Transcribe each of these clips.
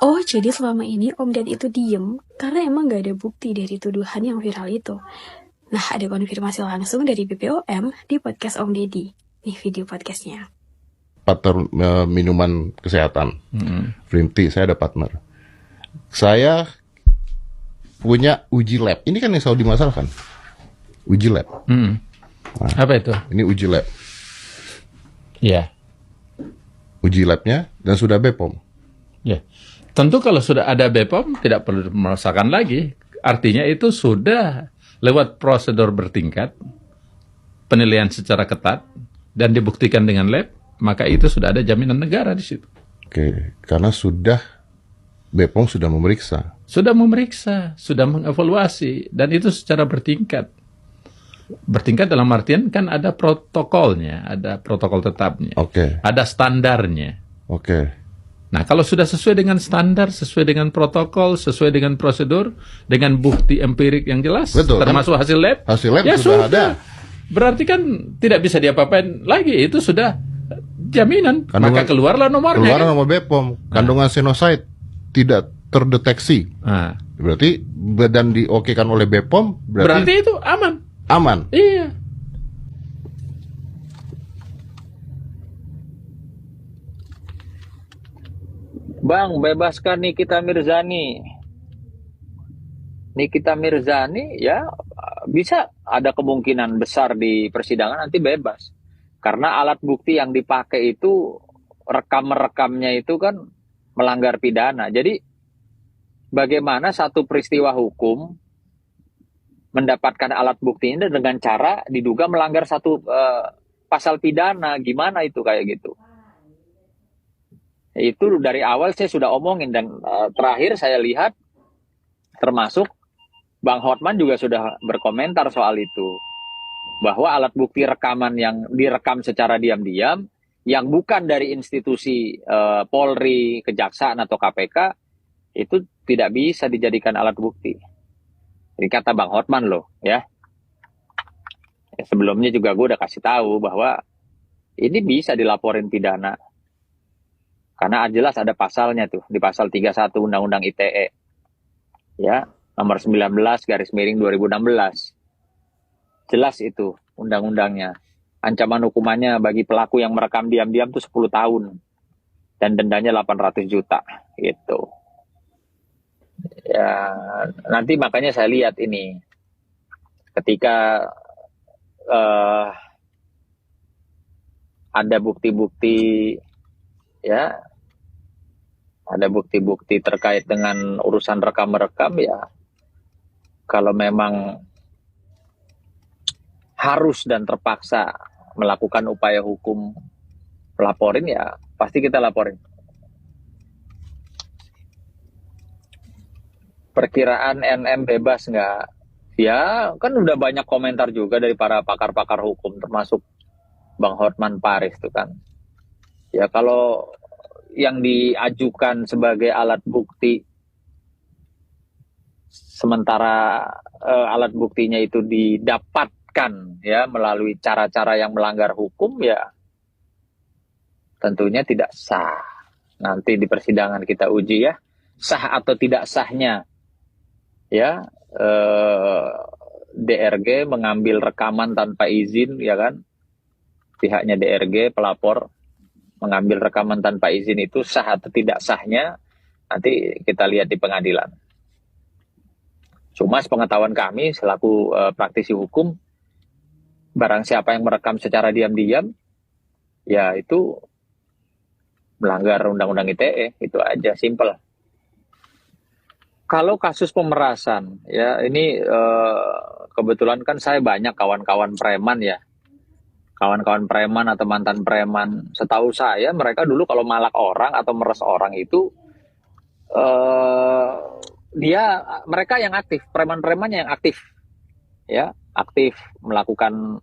Oh, jadi selama ini Om Ded itu diem karena emang gak ada bukti dari tuduhan yang viral itu. Nah, ada konfirmasi langsung dari BPOM di podcast Om Deddy. Nih video podcastnya. Partner minuman kesehatan. Green tea, saya ada partner. Saya punya uji lab. Ini kan yang selalu dimasalahkan. Uji lab. Nah, apa itu? Ini uji lab. Ya. Uji labnya dan sudah BPOM. Ya. Tentu kalau sudah ada BPOM tidak perlu memaksakan lagi. Artinya itu sudah lewat prosedur bertingkat, penilaian secara ketat, dan dibuktikan dengan lab, maka itu sudah ada jaminan negara di situ. Oke, karena BPOM sudah memeriksa. Sudah memeriksa, sudah mengevaluasi, dan itu secara bertingkat. Bertingkat dalam artian kan ada protokolnya, ada protokol tetapnya. Oke. Ada standarnya. Oke. Nah, kalau sudah sesuai dengan standar, sesuai dengan protokol, sesuai dengan prosedur, dengan bukti empirik yang jelas, betul, termasuk kan? hasil lab, ya sudah ada. Berarti kan tidak bisa diapa-apain lagi, itu sudah jaminan. Maka keluarlah nomornya. Keluar nomor BPOM, kandungan sinoside tidak terdeteksi. Berarti dan diokekan oleh BPOM, berarti itu aman. Aman. Iya. Bang, bebaskan Nikita Mirzani. Nikita Mirzani ya bisa ada kemungkinan besar di persidangan nanti bebas. Karena alat bukti yang dipakai itu rekam-rekamnya itu kan melanggar pidana. Jadi bagaimana satu peristiwa hukum mendapatkan alat bukti ini dengan cara diduga melanggar satu pasal pidana, gimana itu kayak gitu. Itu dari awal saya sudah omongin dan terakhir saya lihat termasuk Bang Hotman juga sudah berkomentar soal itu. Bahwa alat bukti rekaman yang direkam secara diam-diam yang bukan dari institusi Polri, Kejaksaan atau KPK itu tidak bisa dijadikan alat bukti. Ini kata Bang Hotman loh ya. Sebelumnya juga gue udah kasih tahu bahwa ini bisa dilaporin pidana. Karena jelas ada pasalnya tuh di pasal 31 Undang-Undang ITE. Ya, nomor 19/2016. Jelas itu undang-undangnya. Ancaman hukumannya bagi pelaku yang merekam diam-diam tuh 10 tahun dan dendanya 800 juta gitu. Ya, nanti makanya saya lihat ini ketika ada bukti-bukti ya, ada bukti-bukti terkait dengan urusan rekam-rekam ya, kalau memang harus dan terpaksa melakukan upaya hukum laporin ya pasti kita laporin. Perkiraan NM bebas nggak? Ya kan udah banyak komentar juga dari para pakar-pakar hukum termasuk Bang Hotman Paris tuh kan. Ya kalau yang diajukan sebagai alat bukti sementara alat buktinya itu didapatkan ya melalui cara-cara yang melanggar hukum ya tentunya tidak sah. Nanti di persidangan kita uji ya sah atau tidak sahnya ya DRG mengambil rekaman tanpa izin ya kan, pihaknya DRG pelapor mengambil rekaman tanpa izin itu sah atau tidak sahnya nanti kita lihat di pengadilan. Cuma sepengetahuan kami selaku praktisi hukum, barang siapa yang merekam secara diam-diam ya itu melanggar undang-undang ITE, itu aja, simple. Kalau kasus pemerasan, ya ini kebetulan kan saya banyak kawan-kawan preman ya. Kawan-kawan preman atau mantan preman. Setahu saya mereka dulu kalau malak orang atau meres orang itu, mereka yang aktif, preman-premannya yang aktif. Ya, aktif melakukan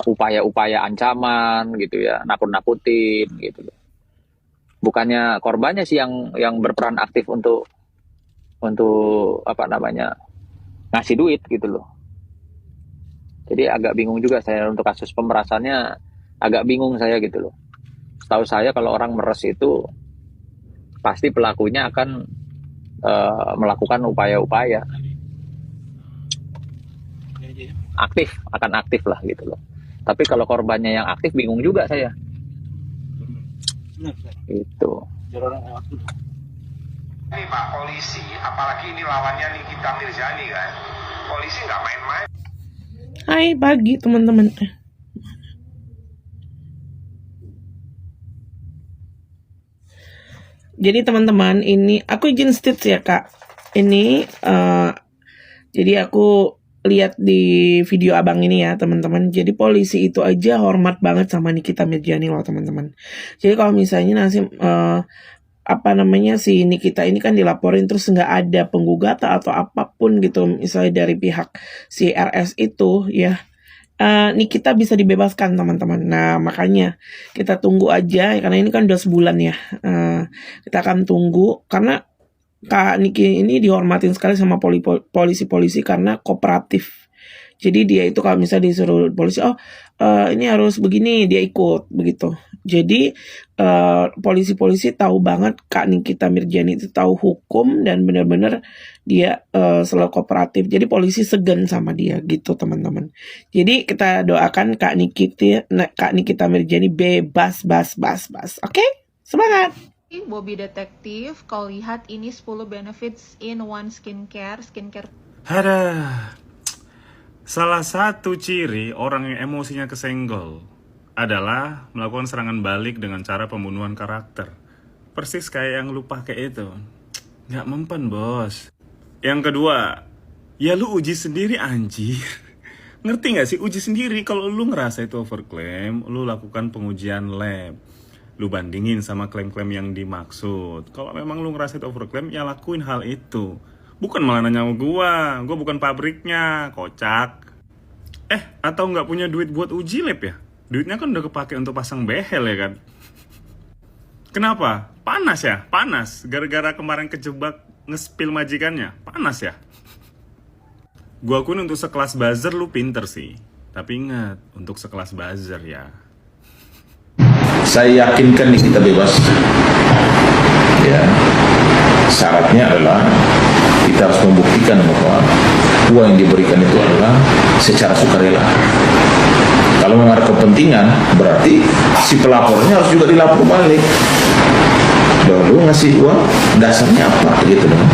upaya-upaya ancaman gitu ya, nakut-nakutin gitu. Bukannya korbannya sih yang berperan aktif untuk ngasih duit gitu loh. Jadi agak bingung juga saya untuk kasus pemerasannya, agak bingung saya gitu loh. Setahu saya kalau orang meres itu pasti pelakunya akan melakukan upaya-upaya akan aktif lah gitu loh. Tapi kalau korbannya yang aktif, bingung juga saya. Itu. Ini Pak polisi, apalagi ini lawannya Nikita Mirzani kan, polisi nggak main-main. Hai pagi teman-teman. Jadi teman-teman, ini aku izin state ya kak. Ini jadi aku lihat di video abang ini ya teman-teman. Jadi polisi itu aja hormat banget sama Nikita Mirzani loh teman-teman. Jadi kalau misalnya nanti si Nikita ini kan dilaporin terus nggak ada penggugatan atau apapun gitu, misalnya dari pihak si RS itu ya, Nikita bisa dibebaskan teman-teman. Nah makanya kita tunggu aja karena ini kan udah sebulan ya. Kita akan tunggu karena Kak Niki ini dihormatin sekali sama polisi-polisi karena kooperatif. Jadi dia itu kalau misalnya disuruh polisi, ini harus begini, dia ikut begitu. Jadi polisi-polisi tahu banget Kak Nikita Mirzani itu tahu hukum dan benar-benar dia selalu kooperatif. Jadi polisi segan sama dia gitu teman-teman. Jadi kita doakan Kak Nikita Mirzani bebas. Oke? Semangat! Bobby Detektif, kau lihat ini 10 benefits in one skincare. Ada. Salah satu ciri orang yang emosinya kesenggol adalah melakukan serangan balik dengan cara pembunuhan karakter. Persis kayak yang lu pakai itu. Nggak mempan, bos. Yang kedua, ya lu uji sendiri anjir. Ngerti nggak sih uji sendiri? Kalau lu ngerasa itu overclaim, lu lakukan pengujian lab. Lu bandingin sama klaim-klaim yang dimaksud. Kalau memang lu ngerasa itu overclaim, ya lakuin hal itu. Bukan malah nanya sama gua bukan pabriknya, kocak. Atau nggak punya duit buat uji lab ya? Duitnya kan udah kepake untuk pasang behel ya kan? Kenapa? Panas ya? Panas. Gara-gara kemarin kejebak nge-spill majikannya. Panas ya? Gua akuin untuk sekelas buzzer lu pinter sih. Tapi ingat, untuk sekelas buzzer ya. Saya yakinkan Nikita bebas. Ya, syaratnya adalah kita harus membuktikan bahwa uang yang diberikan itu adalah secara sukarela. Kalau mengarah kepentingan, berarti si pelapornya harus juga dilapor balik. Lu ngasih uang, dasarnya apa gitu dong.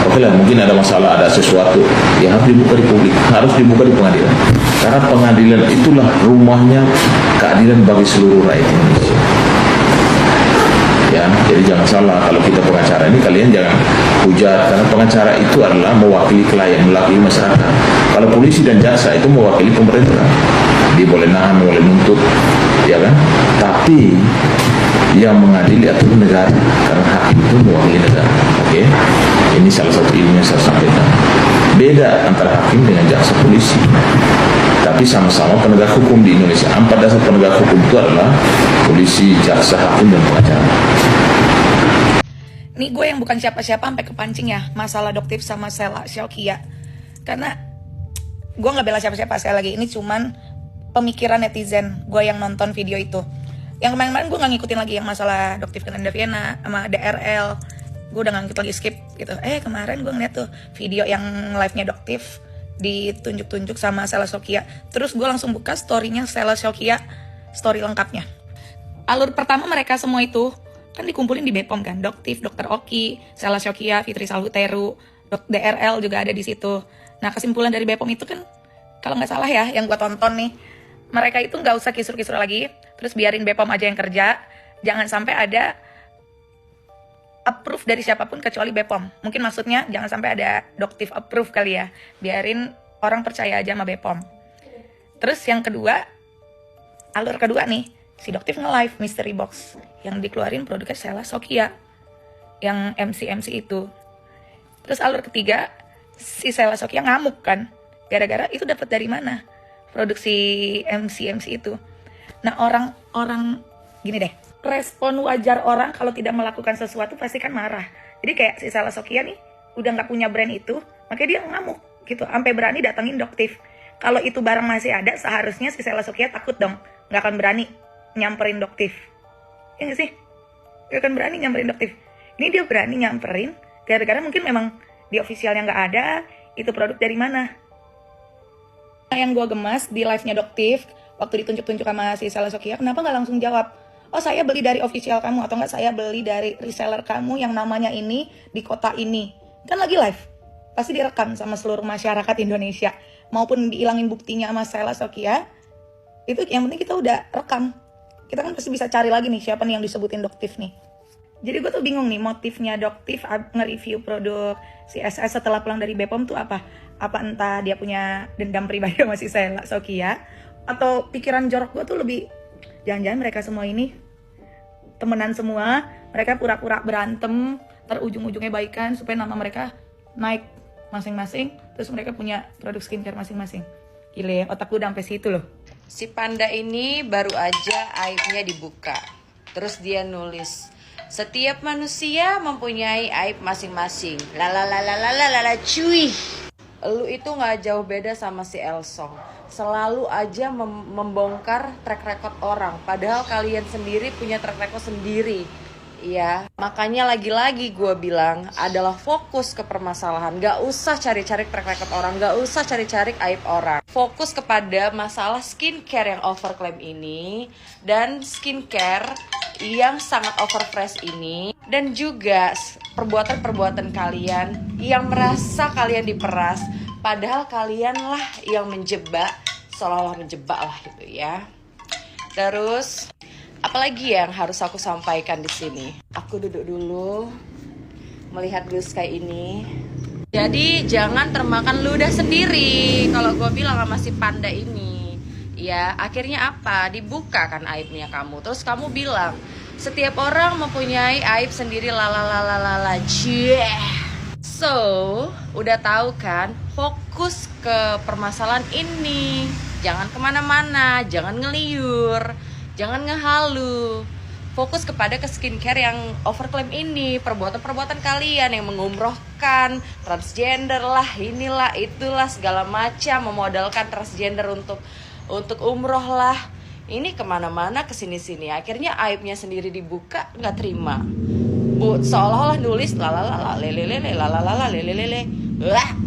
Oke lah, mungkin ada masalah, ada sesuatu yang harus dibuka di publik, harus dibuka di pengadilan. Karena pengadilan itulah rumahnya keadilan bagi seluruh rakyat Indonesia. Ya, jadi jangan salah kalau kita pengacara ini, kalian jangan hujat, karena pengacara itu adalah mewakili klien, mewakili masyarakat. Kalau polisi dan jaksa itu mewakili pemerintah, dia boleh nahan, boleh nuntut, ya kan? Tapi yang mengadili adalah negara, karena hakim itu mewakili negara. Oke? Ini salah satu ilmu yang saya sampaikan. Beda antara hakim dengan jaksa polisi, tapi sama-sama penegak hukum di Indonesia. 4 dasar penegak hukum itu adalah polisi, jaksa, hakim, dan pengacara. Ini gue yang bukan siapa-siapa sampai kepancing ya masalah Doktif sama Sela Syokia. Karena gue nggak bela siapa-siapa, sekali lagi ini cuman pemikiran netizen gue yang nonton video itu. Yang kemarin-kemarin gue nggak ngikutin lagi yang masalah Doktif Kenanda Viena sama DRL. Gue udah ngikut lagi, skip gitu. Kemarin gue ngeliat tuh video yang live-nya Doktif ditunjuk-tunjuk sama Sela Syokia. Terus gue langsung buka story-nya Sela Syokia, story lengkapnya. Alur pertama mereka semua itu kan dikumpulin di Bepom kan. Doktif, Dr. Oki, Sela Syokia, Fitri Salhuteru, DRL juga ada di situ. Nah kesimpulan dari Bepom itu kan, kalau nggak salah ya yang gue tonton nih, mereka itu nggak usah kisur-kisur lagi, terus biarin Bepom aja yang kerja. Jangan sampai ada approve dari siapapun kecuali Bepom. Mungkin maksudnya jangan sampai ada Doktif approve kali ya. Biarin orang percaya aja sama Bepom. Terus yang kedua, alur kedua nih, si Doktif nge-live Mystery Box yang dikeluarin produknya Sela Syokia, yang MC itu. Terus alur ketiga, si Sela Syokia ngamuk kan, gara-gara itu dapat dari mana produksi MC itu. Nah orang gini deh, respon wajar orang kalau tidak melakukan sesuatu pasti kan marah. Jadi kayak si Sela Syokia nih udah nggak punya brand itu, makanya dia ngamuk gitu, sampai berani datengin Doktif. Kalau itu barang masih ada, seharusnya si Sela Syokia takut dong, nggak akan berani nyamperin Doktif. Ya nggak sih? Nggak akan berani nyamperin Doktif. Ini dia berani nyamperin, gara-gara mungkin memang di officialnya nggak ada, itu produk dari mana. Yang gue gemas di live-nya Doktif, waktu ditunjuk-tunjuk sama si Sela Sokia, kenapa nggak langsung jawab, oh saya beli dari official kamu, atau nggak saya beli dari reseller kamu yang namanya ini, di kota ini. Kan lagi live, pasti direkam sama seluruh masyarakat Indonesia. Maupun dihilangin buktinya sama Sela Sokia, itu yang penting kita udah rekam. Kita kan pasti bisa cari lagi nih siapa nih yang disebutin Doktif nih. Jadi gue tuh bingung nih, motifnya Doktif nge-review produk si SS setelah pulang dari Bepom tuh apa? Apa entah dia punya dendam pribadi sama si Sela Sokia, atau pikiran jorok gue tuh lebih, jangan-jangan mereka semua ini temenan semua, mereka pura-pura berantem, ujung-ujungnya baikan supaya nama mereka naik masing-masing, terus mereka punya produk skincare masing-masing. Gile, otak gue udah sampai situ loh. Si panda ini baru aja aibnya dibuka. Terus dia nulis, setiap manusia mempunyai aib masing-masing. Lalalalalalala cuy. Lu itu gak jauh beda sama si Elsong. Selalu aja membongkar track record orang. Padahal kalian sendiri punya track record sendiri. Iya, makanya lagi-lagi gue bilang adalah fokus ke permasalahan. Gak usah cari-cari track record orang, gak usah cari-cari aib orang. Fokus kepada masalah skincare yang overclaim ini, dan skincare yang sangat overpriced ini, dan juga perbuatan-perbuatan kalian yang merasa kalian diperas, padahal kalian lah yang menjebak, seolah-olah menjebak lah gitu ya. Terus apalagi yang harus aku sampaikan di sini? Aku duduk dulu, melihat blue sky ini. Jadi jangan termakan ludah sendiri. Kalau gue bilang sama si panda ini, ya akhirnya apa? Dibuka kan aibnya kamu. Terus kamu bilang, setiap orang mempunyai aib sendiri, lalalalala. So, udah tahu kan? Fokus ke permasalahan ini. Jangan kemana-mana, jangan ngeliur. Jangan ngehalu. Fokus kepada ke skincare yang overclaim ini. Perbuatan-perbuatan kalian yang mengumrohkan transgender lah, inilah, itulah, segala macam. Memodalkan transgender untuk umroh lah. Ini kemana-mana, kesini-sini. Akhirnya aibnya sendiri dibuka, nggak terima. Seolah-olah nulis lalalala lelelele lalalala lelelele.